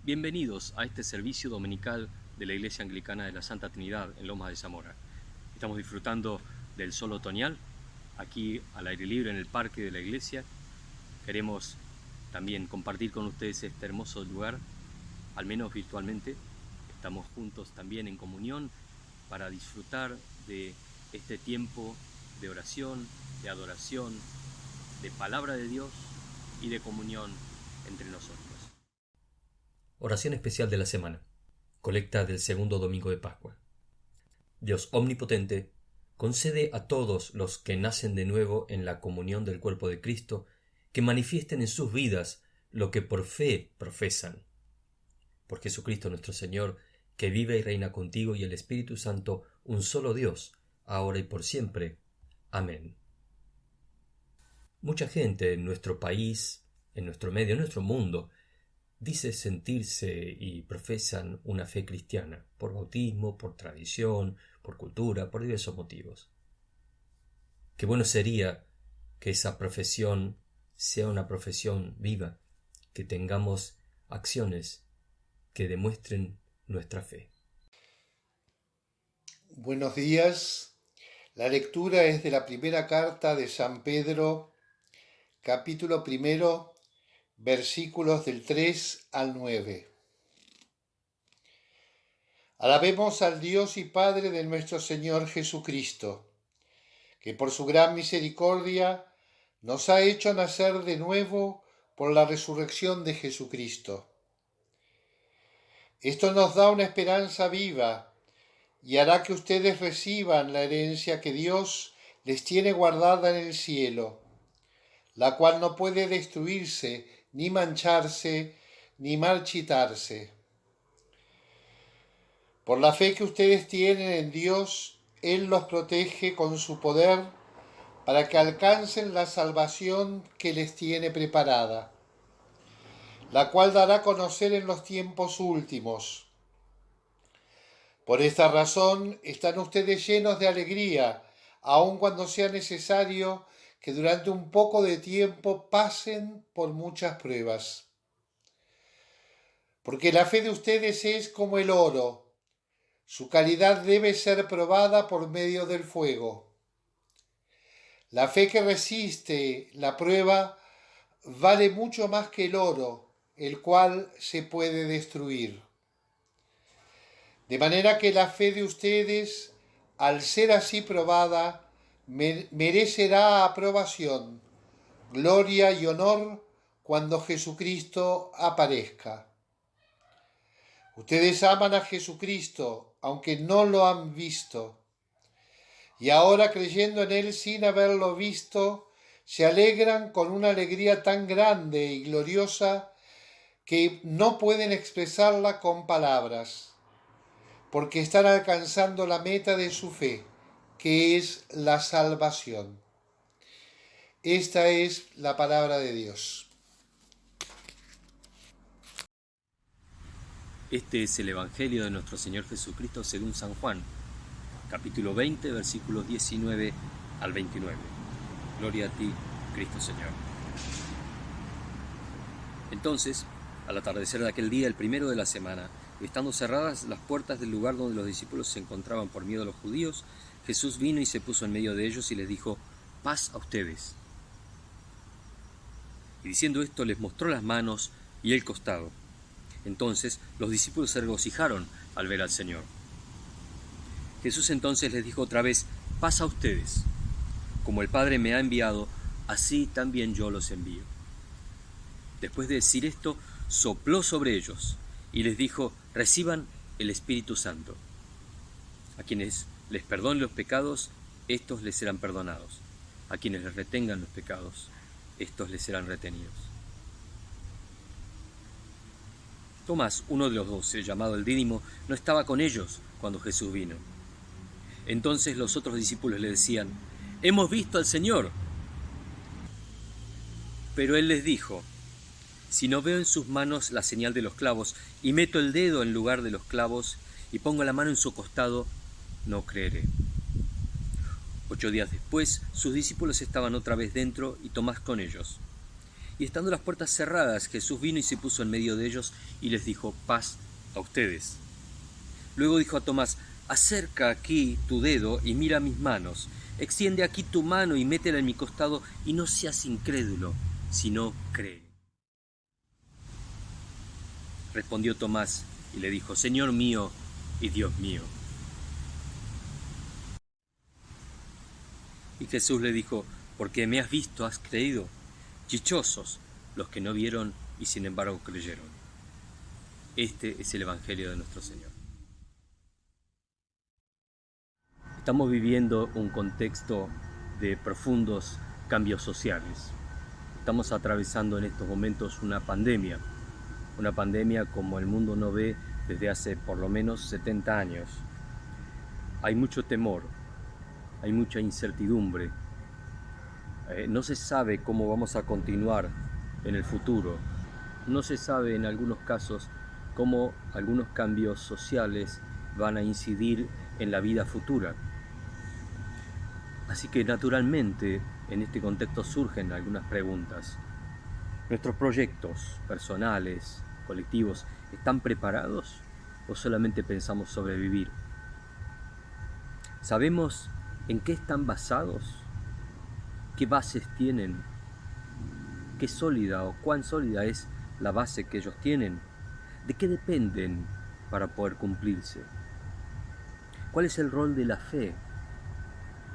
Bienvenidos a este servicio dominical de la Iglesia Anglicana de la Santa Trinidad en Lomas de Zamora. Estamos disfrutando del sol otoñal, aquí al aire libre en el parque de la iglesia. Queremos también compartir con ustedes este hermoso lugar, al menos virtualmente. Estamos juntos también en comunión para disfrutar de este tiempo de oración, de adoración, de palabra de Dios y de comunión entre nosotros. Oración especial de la semana. Colecta del segundo domingo de Pascua. Dios omnipotente, concede a todos los que nacen de nuevo en la comunión del cuerpo de Cristo que manifiesten en sus vidas lo que por fe profesan. Por Jesucristo nuestro Señor, que vive y reina contigo y el Espíritu Santo, un solo Dios, ahora y por siempre. Amén. Mucha gente en nuestro país, en nuestro medio, en nuestro mundo, dice sentirse y profesan una fe cristiana, por bautismo, por tradición, por cultura, por diversos motivos. Qué bueno sería que esa profesión sea una profesión viva, que tengamos acciones que demuestren nuestra fe. Buenos días. La lectura es de la primera carta de San Pedro, capítulo 1, versículos del 3 al 9. Alabemos al Dios y Padre de nuestro Señor Jesucristo, que por su gran misericordia nos ha hecho nacer de nuevo por la resurrección de Jesucristo. Esto nos da una esperanza viva y hará que ustedes reciban la herencia que Dios les tiene guardada en el cielo, la cual no puede destruirse, ni mancharse, ni marchitarse. Por la fe que ustedes tienen en Dios, Él los protege con su poder para que alcancen la salvación que les tiene preparada, la cual dará a conocer en los tiempos últimos. Por esta razón están ustedes llenos de alegría, aun cuando sea necesario que durante un poco de tiempo pasen por muchas pruebas. Porque la fe de ustedes es como el oro. Su calidad debe ser probada por medio del fuego. La fe que resiste la prueba vale mucho más que el oro, el cual se puede destruir. De manera que la fe de ustedes, al ser así probada, merecerá aprobación, gloria y honor cuando Jesucristo aparezca. Ustedes aman a Jesucristo, aunque no lo han visto, y ahora creyendo en Él sin haberlo visto, se alegran con una alegría tan grande y gloriosa que no pueden expresarla con palabras, porque están alcanzando la meta de su fe, que es la salvación. Esta es la palabra de Dios. Este es el Evangelio de nuestro Señor Jesucristo según San Juan, capítulo 20, versículos 19 al 29. Gloria a ti, Cristo Señor. Entonces, al atardecer de aquel día, el primero de la semana, estando cerradas las puertas del lugar donde los discípulos se encontraban por miedo a los judíos, Jesús vino y se puso en medio de ellos y les dijo: paz a ustedes. Y diciendo esto les mostró las manos y el costado. Entonces los discípulos se regocijaron al ver al Señor. Jesús entonces les dijo otra vez: paz a ustedes. Como el Padre me ha enviado, así también yo los envío. Después de decir esto, sopló sobre ellos y les dijo: reciban el Espíritu Santo. A quienes les perdonen los pecados, estos les serán perdonados. A quienes les retengan los pecados, estos les serán retenidos. Tomás, uno de los 12, llamado el Dídimo, no estaba con ellos cuando Jesús vino. Entonces los otros discípulos le decían: hemos visto al Señor. Pero él les dijo: si no veo en sus manos la señal de los clavos, y meto el dedo en lugar de los clavos, y pongo la mano en su costado, no creeré. 8 días después, sus discípulos estaban otra vez dentro, y Tomás con ellos. Y estando las puertas cerradas, Jesús vino y se puso en medio de ellos y les dijo: paz a ustedes. Luego dijo a Tomás: acerca aquí tu dedo y mira mis manos. Extiende aquí tu mano y métela en mi costado, y no seas incrédulo, sino cree. Respondió Tomás y le dijo: Señor mío y Dios mío. Y Jesús le dijo: porque me has visto, has creído. Dichosos los que no vieron y sin embargo creyeron. Este es el Evangelio de nuestro Señor. Estamos viviendo un contexto de profundos cambios sociales. Estamos atravesando en estos momentos una pandemia como el mundo no ve desde hace por lo menos 70 años. Hay mucho temor, hay mucha incertidumbre. No se sabe cómo vamos a continuar en el futuro. No se sabe en algunos casos cómo algunos cambios sociales van a incidir en la vida futura. Así que naturalmente en este contexto surgen algunas preguntas. ¿Nuestros proyectos personales, colectivos, están preparados o solamente pensamos sobrevivir? ¿Sabemos en qué están basados? ¿Qué bases tienen? ¿Qué sólida o cuán sólida es la base que ellos tienen? ¿De qué dependen para poder cumplirse? ¿Cuál es el rol de la fe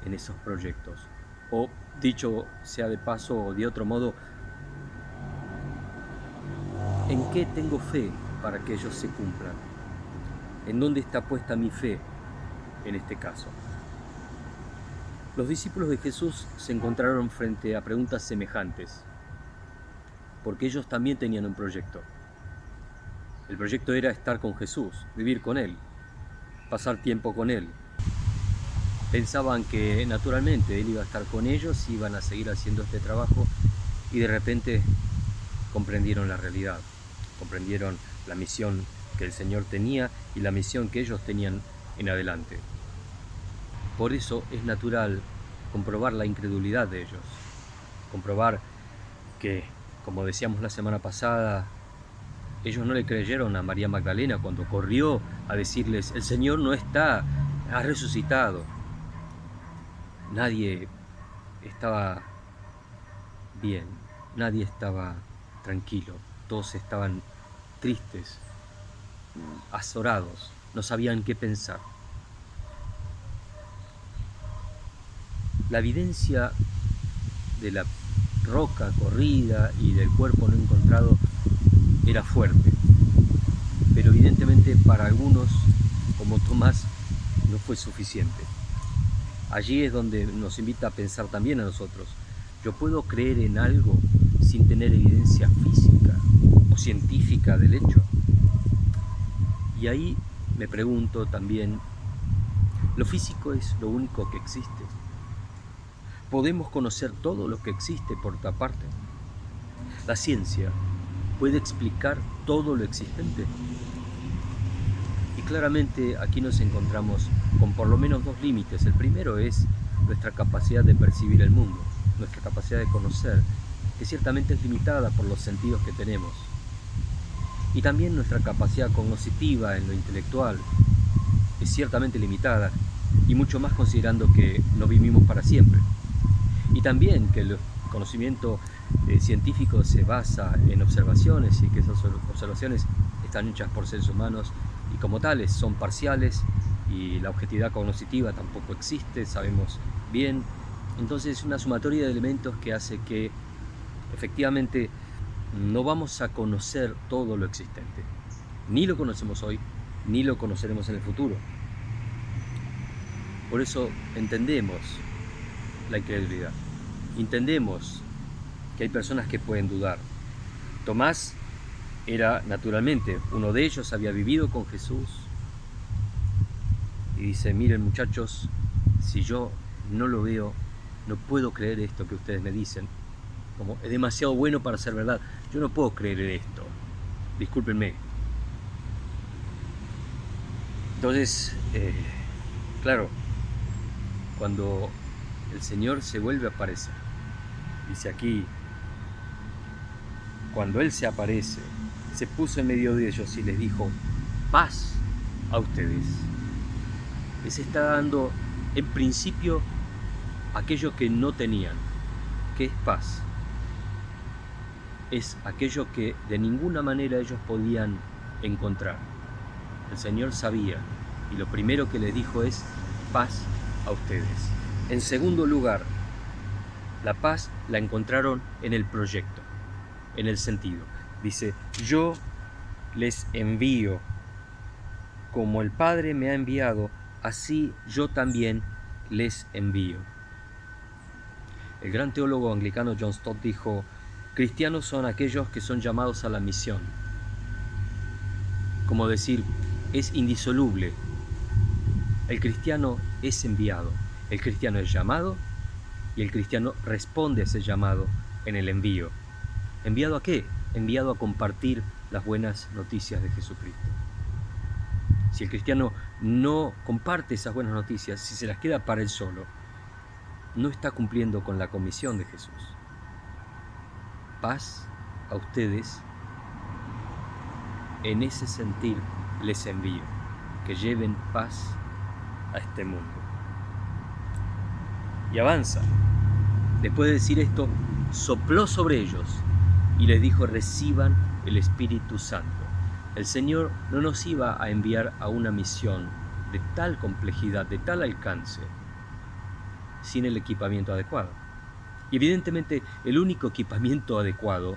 en esos proyectos? O, dicho sea de paso o de otro modo, ¿en qué tengo fe para que ellos se cumplan? ¿En dónde está puesta mi fe en este caso? Los discípulos de Jesús se encontraron frente a preguntas semejantes, porque ellos también tenían un proyecto. El proyecto era estar con Jesús, vivir con Él, pasar tiempo con Él. Pensaban que naturalmente Él iba a estar con ellos, iban a seguir haciendo este trabajo, y de repente comprendieron la realidad, comprendieron la misión que el Señor tenía y la misión que ellos tenían en adelante. Por eso es natural comprobar la incredulidad de ellos, comprobar que, como decíamos la semana pasada, ellos no le creyeron a María Magdalena cuando corrió a decirles: el Señor no está, ha resucitado. Nadie estaba bien, nadie estaba tranquilo, todos estaban tristes, azorados, no sabían qué pensar. La evidencia de la roca corrida y del cuerpo no encontrado era fuerte, pero evidentemente para algunos, como Tomás, no fue suficiente. Allí es donde nos invita a pensar también a nosotros. Yo puedo creer en algo sin tener evidencia física o científica del hecho. Y ahí me pregunto también, ¿lo físico es lo único que existe? ¿Podemos conocer todo lo que existe por otra parte? ¿La ciencia puede explicar todo lo existente? Y claramente aquí nos encontramos con por lo menos dos límites. El primero es nuestra capacidad de percibir el mundo, nuestra capacidad de conocer, que ciertamente es limitada por los sentidos que tenemos. Y también nuestra capacidad cognitiva en lo intelectual es ciertamente limitada, y mucho más considerando que no vivimos para siempre. Y también que el conocimiento científico se basa en observaciones y que esas observaciones están hechas por seres humanos y como tales son parciales, y la objetividad cognitiva tampoco existe, sabemos bien. Entonces es una sumatoria de elementos que hace que efectivamente no vamos a conocer todo lo existente. Ni lo conocemos hoy, ni lo conoceremos en el futuro. Por eso entendemos la incredulidad. Entendemos que hay personas que pueden dudar. Tomás era naturalmente uno de ellos, había vivido con Jesús y dice: miren muchachos, si yo no lo veo, no puedo creer esto que ustedes me dicen. Como es demasiado bueno para ser verdad, yo no puedo creer en esto, discúlpenme. Entonces, claro, cuando el Señor se vuelve a aparecer, dice aquí cuando Él se aparece, se puso en medio de ellos y les dijo, paz a ustedes. Les está dando en principio aquello que no tenían, que es paz. Es aquello que de ninguna manera ellos podían encontrar. El Señor sabía, y lo primero que les dijo es paz a ustedes. En segundo lugar, la paz la encontraron en el proyecto, en el sentido. Dice, yo les envío, como el Padre me ha enviado, así yo también les envío. El gran teólogo anglicano John Stott dijo, cristianos son aquellos que son llamados a la misión. Como decir, es indisoluble. El cristiano es enviado, el cristiano es llamado y el cristiano responde a ese llamado en el envío. ¿Enviado a qué? Enviado a compartir las buenas noticias de Jesucristo. Si el cristiano no comparte esas buenas noticias, si se las queda para él solo, no está cumpliendo con la comisión de Jesús. Paz a ustedes, en ese sentir les envío, que lleven paz a este mundo. Y avanza. Después de decir esto, sopló sobre ellos y les dijo, reciban el Espíritu Santo. El Señor no nos iba a enviar a una misión de tal complejidad, de tal alcance, sin el equipamiento adecuado. Y evidentemente el único equipamiento adecuado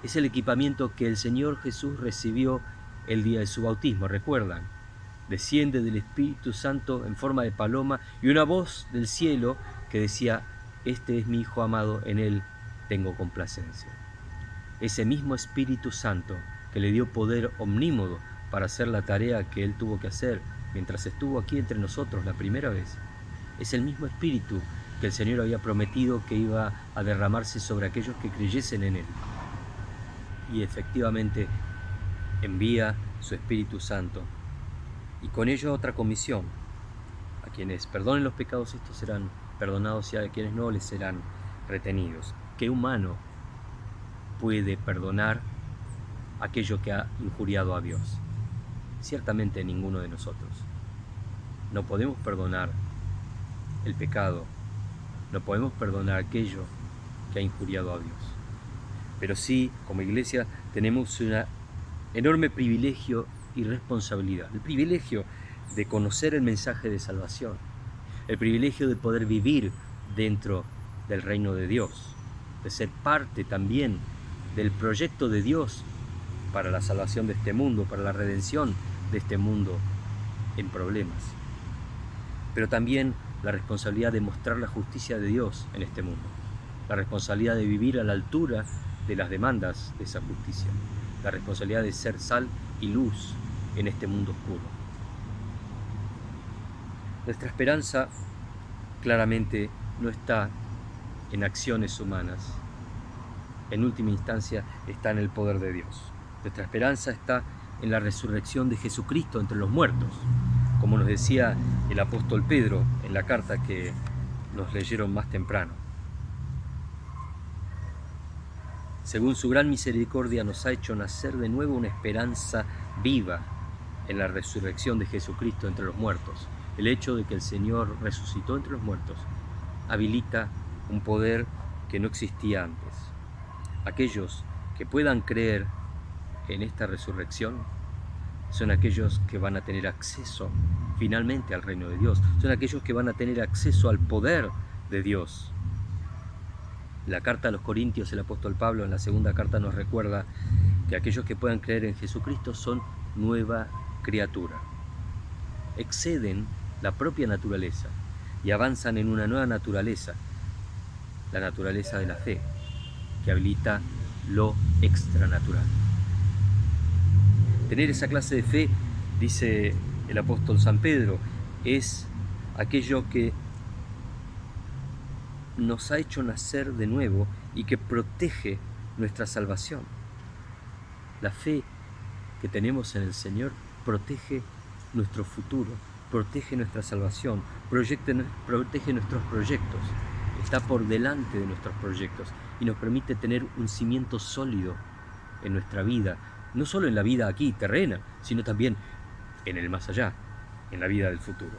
es el equipamiento que el Señor Jesús recibió el día de su bautismo. ¿Recuerdan? Desciende del Espíritu Santo en forma de paloma y una voz del cielo que decía, este es mi Hijo amado, en él tengo complacencia. Ese mismo Espíritu Santo que le dio poder omnímodo para hacer la tarea que él tuvo que hacer mientras estuvo aquí entre nosotros la primera vez, es el mismo Espíritu que el Señor había prometido que iba a derramarse sobre aquellos que creyesen en él. Y efectivamente envía su Espíritu Santo y con ello otra comisión. A quienes perdonen los pecados, estos serán perdonados, y a quienes no, les serán retenidos. ¿Qué humano puede perdonar aquello que ha injuriado a Dios? Ciertamente ninguno de nosotros. No podemos perdonar el pecado, no podemos perdonar aquello que ha injuriado a Dios. Pero sí, como iglesia, tenemos un enorme privilegio y responsabilidad. El privilegio de conocer el mensaje de salvación, el privilegio de poder vivir dentro del reino de Dios, de ser parte también del proyecto de Dios para la salvación de este mundo, para la redención de este mundo en problemas. Pero también la responsabilidad de mostrar la justicia de Dios en este mundo, la responsabilidad de vivir a la altura de las demandas de esa justicia, la responsabilidad de ser sal y luz en este mundo oscuro. Nuestra esperanza claramente no está en acciones humanas, en última instancia está en el poder de Dios. Nuestra esperanza está en la resurrección de Jesucristo entre los muertos, como nos decía el apóstol Pedro en la carta que nos leyeron más temprano. Según su gran misericordia nos ha hecho nacer de nuevo una esperanza viva en la resurrección de Jesucristo entre los muertos. El hecho de que el Señor resucitó entre los muertos habilita un poder que no existía antes. Aquellos que puedan creer en esta resurrección son aquellos que van a tener acceso finalmente al reino de Dios, son aquellos que van a tener acceso al poder de Dios. La carta a los Corintios, el apóstol Pablo en la segunda carta nos recuerda que aquellos que puedan creer en Jesucristo son nueva criatura. Exceden la propia naturaleza y avanzan en una nueva naturaleza, la naturaleza de la fe, que habilita lo extranatural. Tener esa clase de fe, dice el apóstol San Pedro, es aquello que nos ha hecho nacer de nuevo y que protege nuestra salvación. La fe que tenemos en el Señor protege nuestro futuro, protege nuestra salvación, protege nuestros proyectos, está por delante de nuestros proyectos y nos permite tener un cimiento sólido en nuestra vida, no solo en la vida aquí terrena, sino también en el más allá, en la vida del futuro.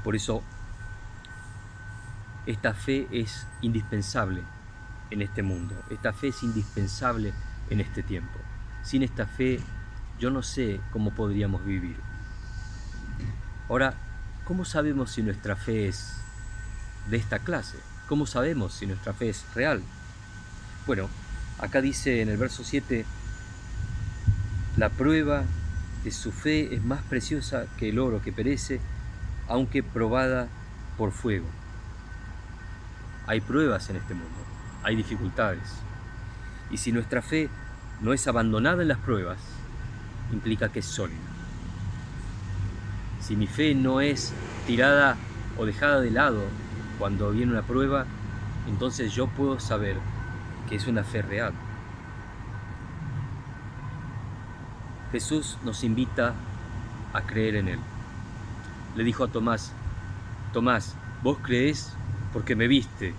Por eso, esta fe es indispensable en este mundo, esta fe es indispensable en este tiempo. Sin esta fe, yo no sé cómo podríamos vivir. Ahora, ¿cómo sabemos si nuestra fe es de esta clase? ¿Cómo sabemos si nuestra fe es real? Bueno, acá dice en el verso 7, la prueba de su fe es más preciosa que el oro que perece, aunque probada por fuego. Hay pruebas en este mundo, hay dificultades. Y si nuestra fe no es abandonada en las pruebas, implica que es sólida. Si mi fe no es tirada o dejada de lado cuando viene una prueba, entonces yo puedo saber que es una fe real. Jesús nos invita a creer en Él. Le dijo a Tomás, Tomás, vos creés porque me viste,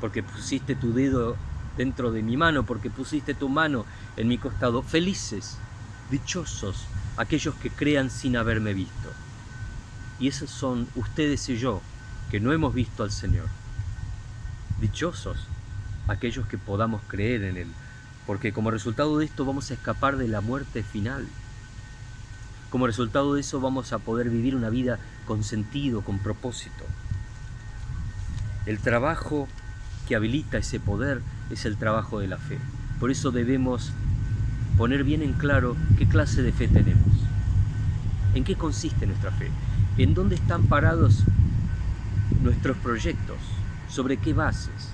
porque pusiste tu dedo dentro de mi mano, porque pusiste tu mano en mi costado. Felices, dichosos, aquellos que crean sin haberme visto. Y esos son ustedes y yo, que no hemos visto al Señor. Dichosos aquellos que podamos creer en Él, porque como resultado de esto vamos a escapar de la muerte final. Como resultado de eso vamos a poder vivir una vida con sentido, con propósito. El trabajo que habilita ese poder es el trabajo de la fe. Por eso debemos poner bien en claro qué clase de fe tenemos. ¿En qué consiste nuestra fe? ¿En dónde están parados nuestros proyectos? ¿Sobre qué bases?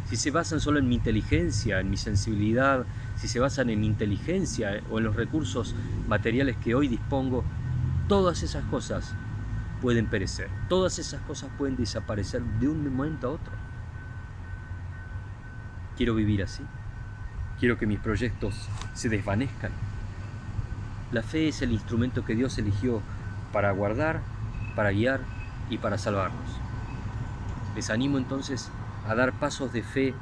Si se basan solo en mi inteligencia, en mi sensibilidad, si se basan en mi inteligencia o en los recursos materiales que hoy dispongo, todas esas cosas pueden perecer. Todas esas cosas pueden desaparecer de un momento a otro. Quiero vivir así. Quiero que mis proyectos se desvanezcan. La fe es el instrumento que Dios eligió para guardar, para guiar y para salvarnos. Les animo entonces a dar pasos de fe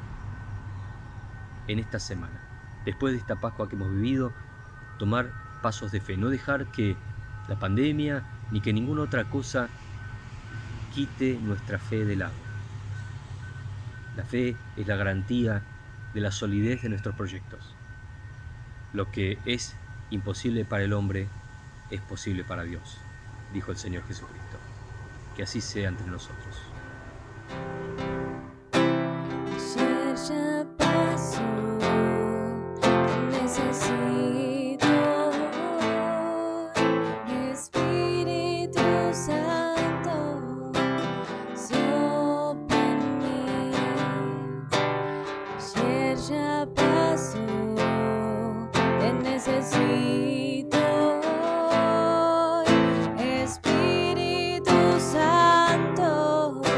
en esta semana. Después de esta Pascua que hemos vivido, tomar pasos de fe. No dejar que la pandemia ni que ninguna otra cosa quite nuestra fe de lado. La fe es la garantía de la solidez de nuestros proyectos. Lo que es imposible para el hombre es posible para Dios, dijo el Señor Jesucristo. Que así sea entre nosotros. Ya pasó, necesito Espíritu Santo, sopla en mí. Ayer ya pasó, te necesito Espíritu Santo,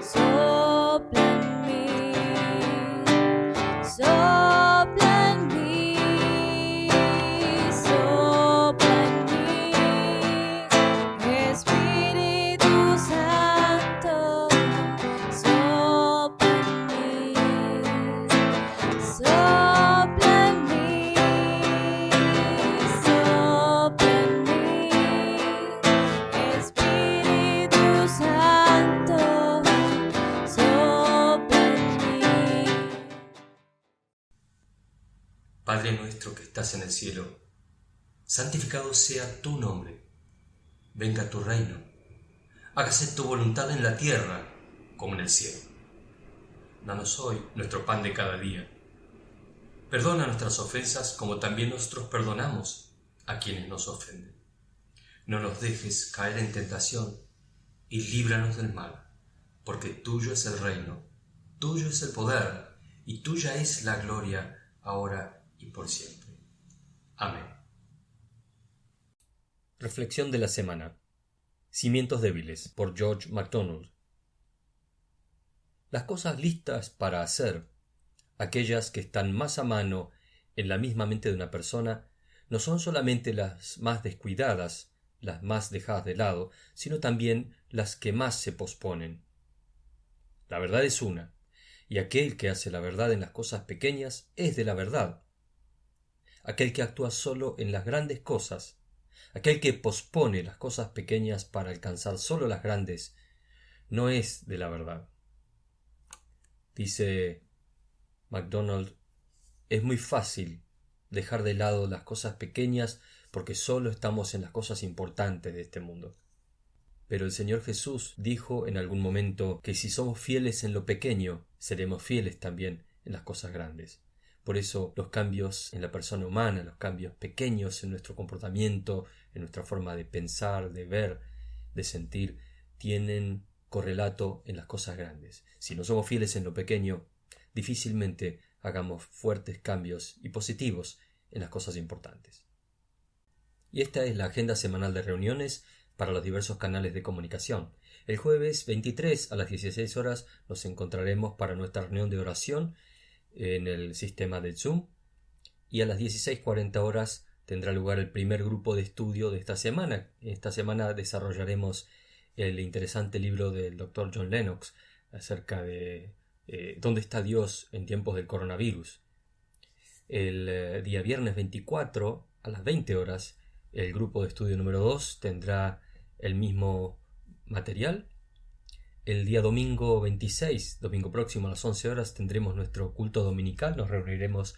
sopla en mí, sopla en mí, sopla en mí, Espíritu Santo, sopla en mí, sopla en mí, sopla en mí, Espíritu Santo, sopla en mí. Padre nuestro que estás en el cielo, santificado sea tu nombre. Venga tu reino. Hágase tu voluntad en la tierra como en el cielo. Danos hoy nuestro pan de cada día. Perdona nuestras ofensas como también nosotros perdonamos a quienes nos ofenden. No nos dejes caer en tentación y líbranos del mal, porque tuyo es el reino, tuyo es el poder y tuya es la gloria, ahora y por siempre. Amén. Reflexión de la semana. Cimientos débiles, por George MacDonald. Las cosas listas para hacer, aquellas que están más a mano en la misma mente de una persona, no son solamente las más descuidadas, las más dejadas de lado, sino también las que más se posponen. La verdad es una, y aquel que hace la verdad en las cosas pequeñas es de la verdad. Aquel que actúa solo en las grandes cosas, aquel que pospone las cosas pequeñas para alcanzar solo las grandes, no es de la verdad. Dice MacDonald, es muy fácil dejar de lado las cosas pequeñas porque solo estamos en las cosas importantes de este mundo. Pero el Señor Jesús dijo en algún momento que si somos fieles en lo pequeño, seremos fieles también en las cosas grandes. Por eso los cambios en la persona humana, los cambios pequeños en nuestro comportamiento, en nuestra forma de pensar, de ver, de sentir, tienen correlato en las cosas grandes. Si no somos fieles en lo pequeño, difícilmente hagamos fuertes cambios y positivos en las cosas importantes. Y esta es la agenda semanal de reuniones para los diversos canales de comunicación. El jueves 23 a las 16 horas nos encontraremos para nuestra reunión de oración en el sistema de Zoom, y a las 16:40 horas tendrá lugar el primer grupo de estudio de esta semana. Esta semana desarrollaremos el interesante libro del Dr. John Lennox acerca de ¿dónde está Dios en tiempos del coronavirus? El día viernes 24 a las 20 horas el grupo de estudio número 2 tendrá el mismo material. El día domingo 26, domingo próximo a las 11 horas, tendremos nuestro culto dominical. Nos reuniremos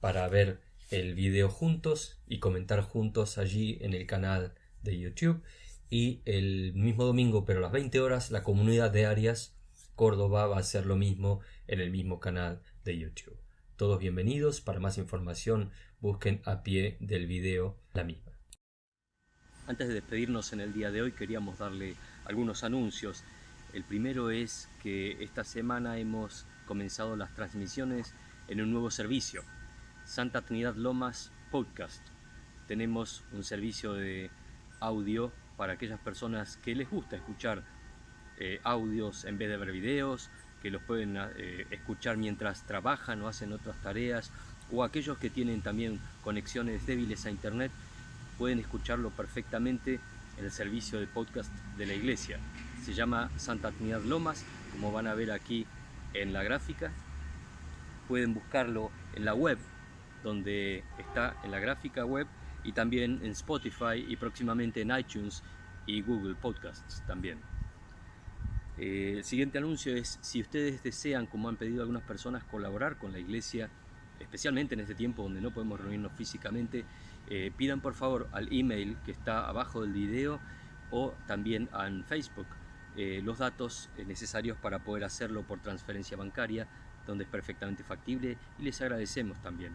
para ver el video juntos y comentar juntos allí en el canal de YouTube. Y el mismo domingo, pero a las 20 horas, la comunidad de Arias Córdoba va a hacer lo mismo en el mismo canal de YouTube. Todos bienvenidos. Para más información, busquen a pie del video la misma. Antes de despedirnos en el día de hoy, queríamos darle algunos anuncios. El primero es que esta semana hemos comenzado las transmisiones en un nuevo servicio, Santa Trinidad Lomas Podcast. Tenemos un servicio de audio para aquellas personas que les gusta escuchar audios en vez de ver videos, que los pueden escuchar mientras trabajan o hacen otras tareas, o aquellos que tienen también conexiones débiles a internet, pueden escucharlo perfectamente en el servicio de podcast de la iglesia. Se llama Santa Trinidad Lomas, como van a ver aquí en la gráfica. Pueden buscarlo en la web, donde está en la gráfica web, y también en Spotify y próximamente en iTunes y Google Podcasts también. El siguiente anuncio es, si ustedes desean, como han pedido algunas personas, colaborar con la iglesia, especialmente en este tiempo donde no podemos reunirnos físicamente, pidan por favor al email que está abajo del video o también en Facebook los datos necesarios para poder hacerlo por transferencia bancaria, donde es perfectamente factible, y les agradecemos también.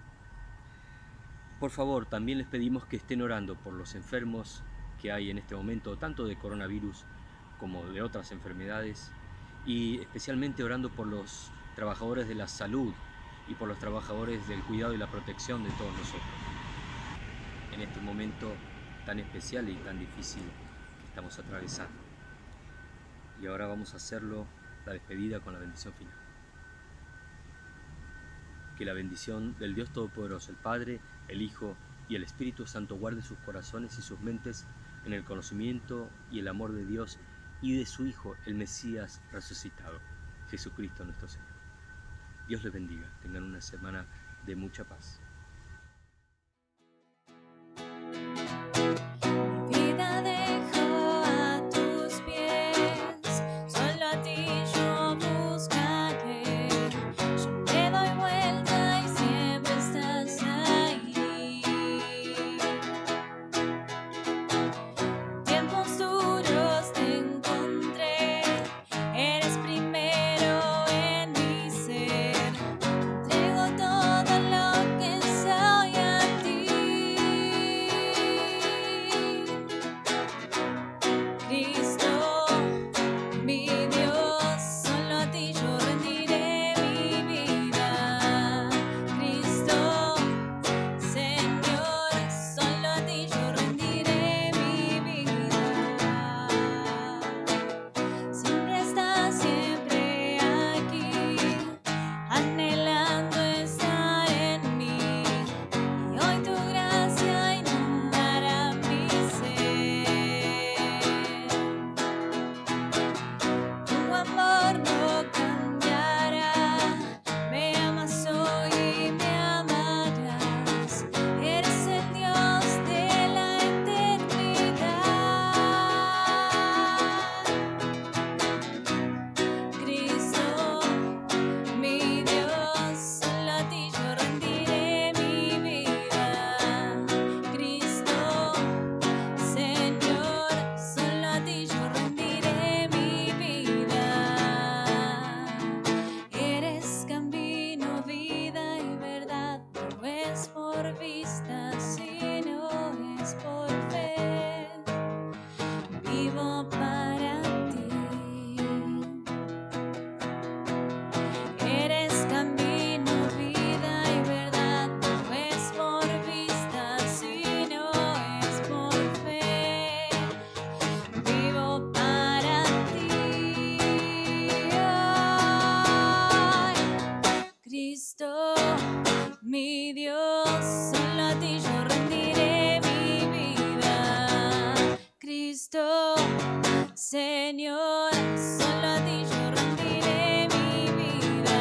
Por favor, también les pedimos que estén orando por los enfermos que hay en este momento, tanto de coronavirus como de otras enfermedades, y especialmente orando por los trabajadores de la salud y por los trabajadores del cuidado y la protección de todos nosotros en este momento tan especial y tan difícil que estamos atravesando. Y ahora vamos a hacerlo, la despedida, con la bendición final. Que la bendición del Dios Todopoderoso, el Padre, el Hijo y el Espíritu Santo guarde sus corazones y sus mentes en el conocimiento y el amor de Dios y de su Hijo, el Mesías resucitado, Jesucristo nuestro Señor. Dios les bendiga. Tengan una semana de mucha paz. Vida dejo a tus pies, solo a ti yo buscaré. Yo me doy vuelta y siempre estás ahí. Tiempos duros te encontré, eres primero en mi ser. Entrego todo lo que por vista, sino es por fe. Vivo para ti. Eres camino, vida y verdad. No es por vista, sino es por fe. Vivo para ti. Ay, Cristo, mi Dios, solo a ti yo rendiré mi vida. Cristo, Señor, solo a ti yo rendiré mi vida.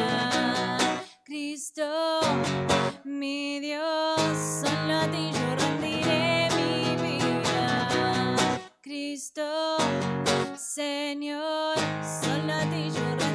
Cristo, mi Dios, solo a ti yo rendiré mi vida. Cristo, Señor, solo a ti yo rendiré.